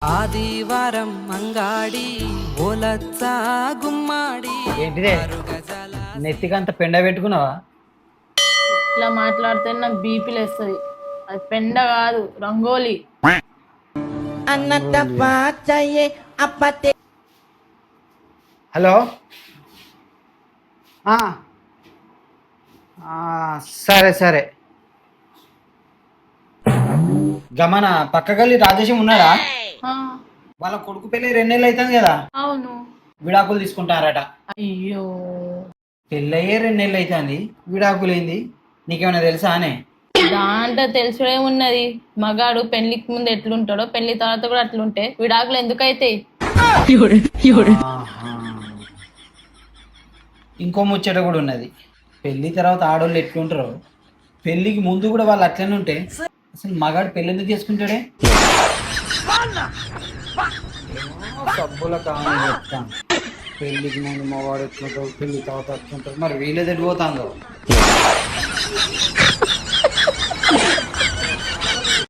ఆదివారం మంగాడి ఓలచ్చ గుమ్మాడి ఏంటిదే నెత్తికంత పెండ పెట్టుకున్నావా? ఇట్లా మాట్లాడితే నాకు బీపీ లేస్తుంది. అది పెండ కాదు, రంగోలి. హలో ఆ, సరే సరే. గమన పక్క గల్లి రాజేశం ఉన్నాడా? ఆ, వాళ్ళ కొడుకు పెళ్ళి 2 నెలలు అవుతుంది కదా, అవును. విడాకులు తీసుకుంటారట. అయ్యో, పెళ్ళయ్యే 2 నెలలు అవుతుంది, విడాకులైంది. నీకేమైనా తెలుసా అనే? దాంట్లో తెలుసుడేమున్నది? మగాడు పెళ్లికి ముందు ఎట్లుంటాడో పెళ్లి తర్వాత కూడా అట్లుంటే విడాకులు ఎందుకు అవుతాయి? ఆహా. ఇంకో ముచ్చట కూడా ఉన్నది. పెళ్లి తర్వాత ఆడోళ్ళు ఎట్లుంటారో పెళ్లికి ముందు కూడా వాళ్ళు అట్లనే ఉంటే అసలు మగాడు పెళ్లి ఎందుకు చేసుకుంటాడే? సబ్బుల కావాలని చెప్తాను. పెళ్లికి ముందు మగవాడు ఎట్లుంటాడు, పెళ్లి తర్వాత ఎట్లుంటాడు, మరి వీళ్ళేది పోతాందో.